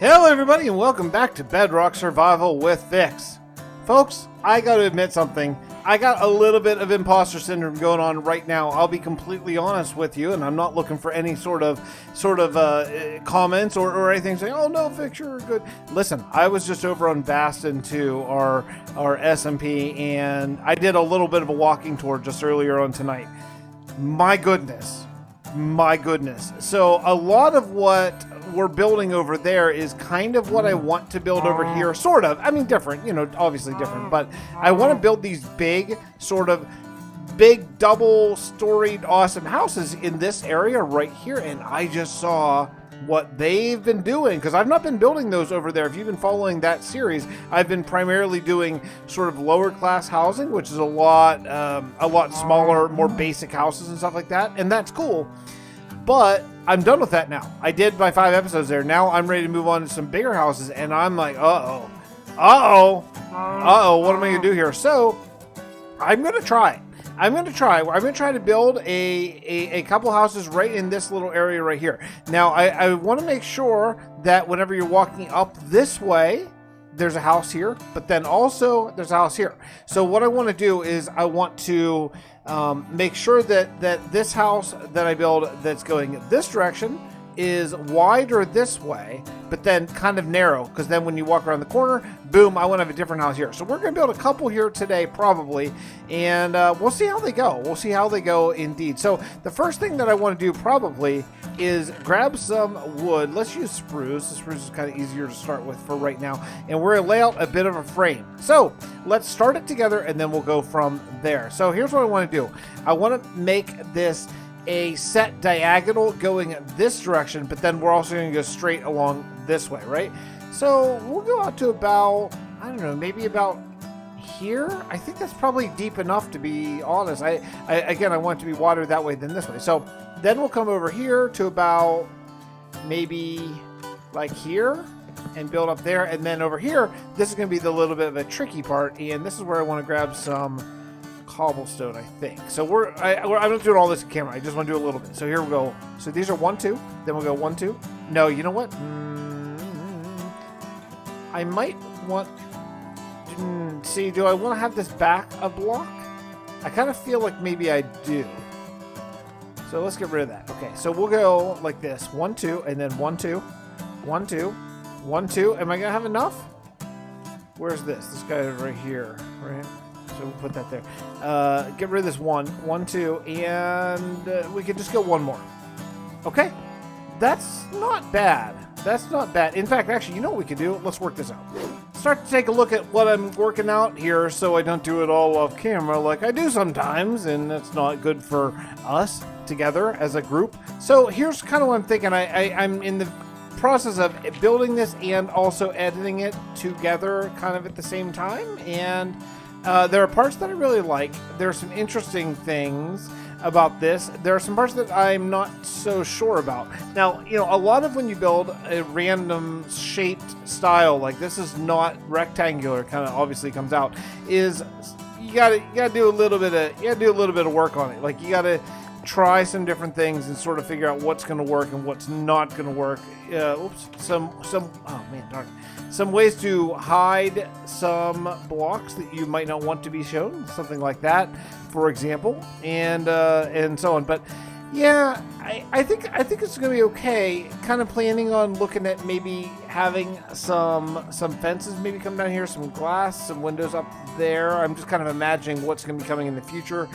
Hello everybody and welcome back to Bedrock Survival with Fix. Folks, I gotta admit something. I got a little bit of imposter syndrome going on right now. I'll be completely honest with you, and I'm not looking for any sort of comments or anything saying, "Oh no, Fix, you're good." Listen, I was just over on Vasten to our SMP, and I did a little bit of a walking tour just earlier on tonight. My goodness. So a lot of what we're building over there is kind of what I want to build over here, sort of. I mean, different, obviously different, but I want to build these big double-storied awesome houses in this area right here, and I just saw what they've been doing, because I've not been building those over there. If you've been following that series, I've been primarily doing sort of lower class housing, which is a lot smaller, more basic houses and stuff like that, and that's cool. But I'm done with that now. I did my 5 episodes there. Now I'm ready to move on to some bigger houses, and I'm like, what am I gonna do here? So I'm gonna try. I'm gonna try to build a couple houses right in this little area right here. Now I want to make sure that whenever you're walking up this way, there's a house here, but then also there's a house here. So what I want to do is I want to make sure that this house that I build that's going this direction is wider this way, but then kind of narrow, because then when you walk around the corner, boom, I want to have a different house here. So we're going to build a couple here today, probably, and we'll see how they go. We'll see how they go indeed. So the first thing that I want to do probably is grab some wood. Let's use spruce. The spruce is kind of easier to start with for right now, and we're going to lay out a bit of a frame. So let's start it together, and then we'll go from there. So here's what I want to do. I want to make this a set diagonal going this direction, but then we're also going to go straight along this way, right? So we'll go out to about, I don't know, maybe about here. I think that's probably deep enough, to be honest. Again, I want it to be wider that way than this way. So then we'll come over here to about maybe like here and build up there. And then over here, this is going to be the little bit of a tricky part. And this is where I want to grab some cobblestone, I think. So I'm not doing all this on camera. I just want to do a little bit. So here we go. So these are 1, 2. Then we'll go 1, 2. No, you know what? I might want. See, do I want to have this back a block? I kind of feel like maybe I do. So let's get rid of that. Okay, so we'll go like this: 1, 2, and then 1, 2, 1, 2, 1, 2. Am I gonna have enough? Where's this? This guy is right here, right? So we'll put that there. Get rid of this 1, 1, 2, and we can just go one more. Okay, that's not bad. That's not bad. In fact, actually, you know what we could do? Let's work this out. Start to take a look at what I'm working out here, so I don't do it all off camera like I do sometimes, and that's not good for us together as a group. So here's kind of what I'm thinking. I'm in the process of building this and also editing it together kind of at the same time, and there are parts that I really like. There are some interesting things about this. There are some parts that I'm not so sure about. Now, a lot of when you build a random shaped style, like this is not rectangular, kind of obviously comes out, is you gotta do a little bit of work on it. Like you gotta try some different things and sort of figure out what's going to work and what's not going to work. Some ways to hide some blocks that you might not want to be shown, something like that, for example, and so on. But yeah, I think it's going to be okay. Kind of planning on looking at maybe having some fences maybe come down here, some glass, some windows up there. I'm just kind of imagining what's going to be coming in the future.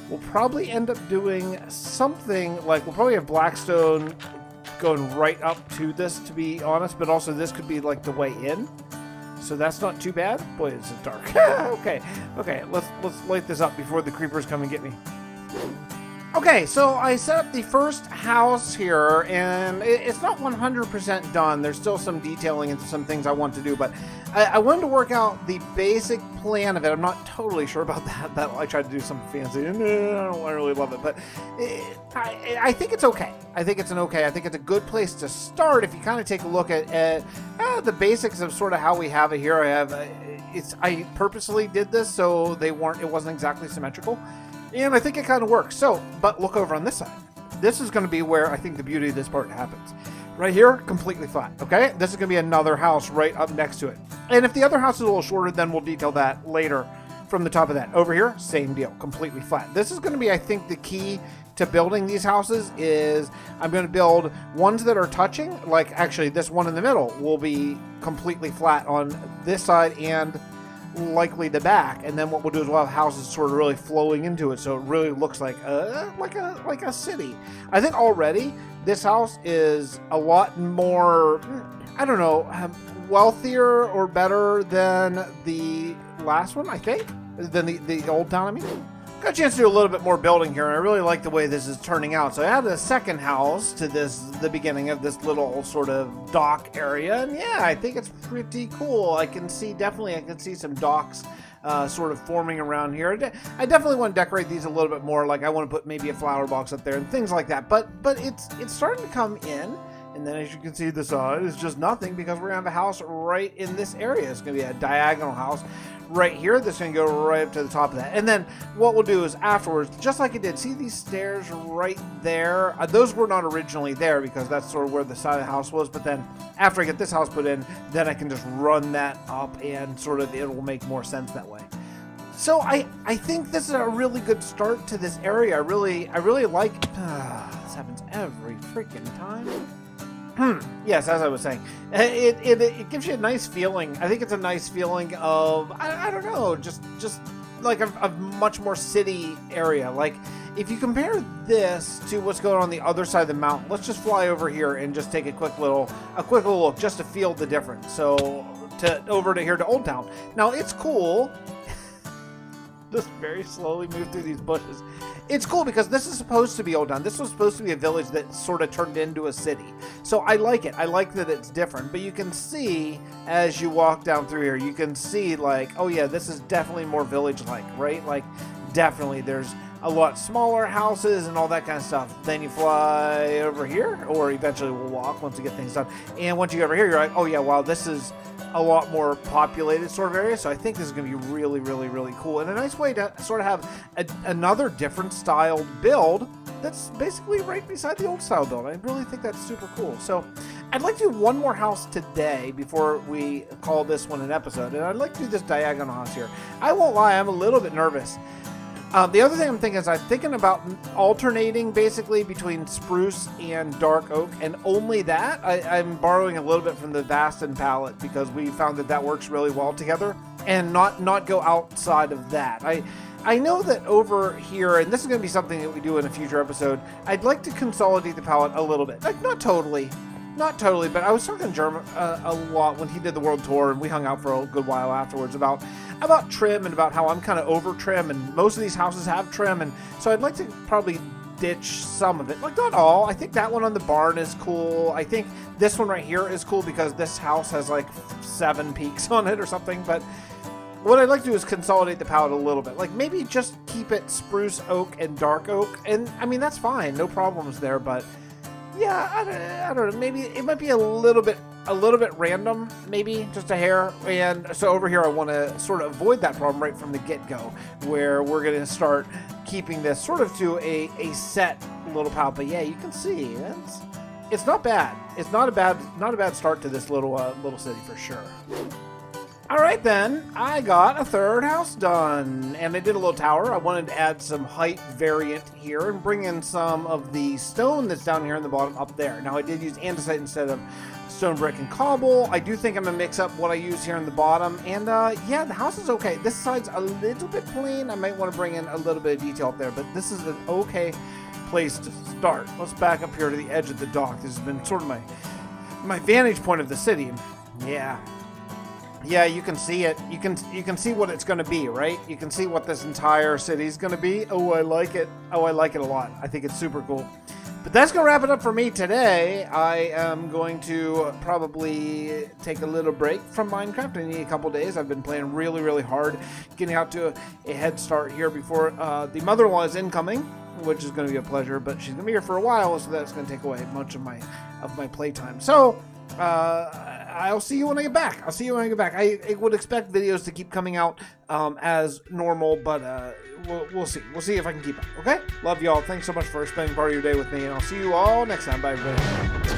We'll probably end up doing something like, we'll probably have Blackstone going right up to this, to be honest, but also this could be like the way in. So that's not too bad. Boy, it's dark. Okay, let's light this up before the creepers come and get me. Okay, so I set up the first house here, and it's not 100% done. There's still some detailing and some things I want to do, but I wanted to work out the basic plan of it. I'm not totally sure about that. I tried to do something fancy, and I don't really love it, but I think it's okay. I think it's a good place to start if you kind of take a look at the basics of sort of how we have it here. I purposely did this so it wasn't exactly symmetrical. And I think it kind of works. So, but look over on this side. This is going to be where I think the beauty of this part happens. Right here, completely flat, okay? This is gonna be another house right up next to it. And if the other house is a little shorter, then we'll detail that later from the top of that. Over here, same deal, completely flat. This is gonna be, I think, the key to building these houses is I'm gonna build ones that are touching, like actually this one in the middle will be completely flat on this side and likely the back, and then what we'll do is we'll have houses sort of really flowing into it, so it really looks like a city. I think already this house is a lot more, I don't know, wealthier or better than the last one, I think, than the old town. I mean, got a chance to do a little bit more building here, and I really like the way this is turning out. So I added a second house to the beginning of this little sort of dock area, and yeah, I think it's pretty cool. I can see some docks sort of forming around here. I definitely want to decorate these a little bit more. Like I want to put maybe a flower box up there and things like that. But it's starting to come in. And then as you can see, the side is just nothing because we're gonna have a house right in this area. It's gonna be a diagonal house right here. This is gonna go right up to the top of that. And then what we'll do is afterwards, just like it did, see these stairs right there? Those were not originally there because that's sort of where the side of the house was. But then after I get this house put in, then I can just run that up and sort of it will make more sense that way. So I think this is a really good start to this area. I really like, this happens every freaking time. Yes, as I was saying, it gives you a nice feeling. I think it's a nice feeling of, I don't know, just like a much more city area. Like if you compare this to what's going on the other side of the mountain, let's just fly over here and just take a quick little look just to feel the difference. So over to here to Old Town. Now it's cool. Just very slowly move through these bushes. It's cool because this is supposed to be Old Town. This was supposed to be a village that sort of turned into a city. So I like it. I like that it's different. But you can see as you walk down through here, you can see like, oh yeah, this is definitely more village-like, right? Like definitely there's a lot smaller houses and all that kind of stuff. Then you fly over here, or eventually we'll walk once we get things done. And once you get over here, you're like, oh yeah, wow, this is a lot more populated sort of area. So I think this is going to be really, really, really cool. And a nice way to sort of have another different styled build that's basically right beside the old style build. I really think that's super cool. So I'd like to do one more house today before we call this one an episode. And I'd like to do this diagonal house here. I won't lie, I'm a little bit nervous. The other thing I'm thinking is I'm thinking about alternating basically between spruce and dark oak, and only that. I'm borrowing a little bit from the Vasten palette because we found that works really well together, and not go outside of that. I know that over here, and this is going to be something that we do in a future episode, I'd like to consolidate the palette a little bit. Like not totally, but I was talking to German a lot when he did the world tour, and we hung out for a good while afterwards about trim and about how I'm kind of over trim, and most of these houses have trim, and so I'd like to probably ditch some of it. Like not all. I think that one on the barn is cool. I think this one right here is cool because this house has like 7 peaks on it or something, but what I'd like to do is consolidate the palette a little bit. Like maybe just keep it spruce oak and dark oak, and I mean that's fine, no problems there, but yeah, I don't know. Maybe it might be a little bit random, maybe just a hair. And so over here, I want to sort of avoid that problem right from the get-go, where we're going to start keeping this sort of to a set little palette. But yeah, you can see it's not bad. It's not a bad start to this little city for sure. All right, then, I got a third house done, and I did a little tower. I wanted to add some height variant here and bring in some of the stone that's down here in the bottom up there. Now, I did use andesite instead of stone brick and cobble. I do think I'm going to mix up what I use here in the bottom, and yeah, the house is okay. This side's a little bit plain. I might want to bring in a little bit of detail up there, but this is an okay place to start. Let's back up here to the edge of the dock. This has been sort of my vantage point of the city. Yeah, you can see it. You can see what it's going to be, right? You can see what this entire city is going to be. Oh, I like it. Oh, I like it a lot. I think it's super cool. But that's going to wrap it up for me today. I am going to probably take a little break from Minecraft. I need a couple days. I've been playing really, really hard, getting out to a head start here before the mother-in-law is incoming, which is going to be a pleasure. But she's going to be here for a while, so that's going to take away much of my playtime. So I'll see you when I get back. I would expect videos to keep coming out as normal, but we'll see. We'll see if I can keep up. Okay? Love y'all. Thanks so much for spending part of your day with me, and I'll see you all next time. Bye, everybody.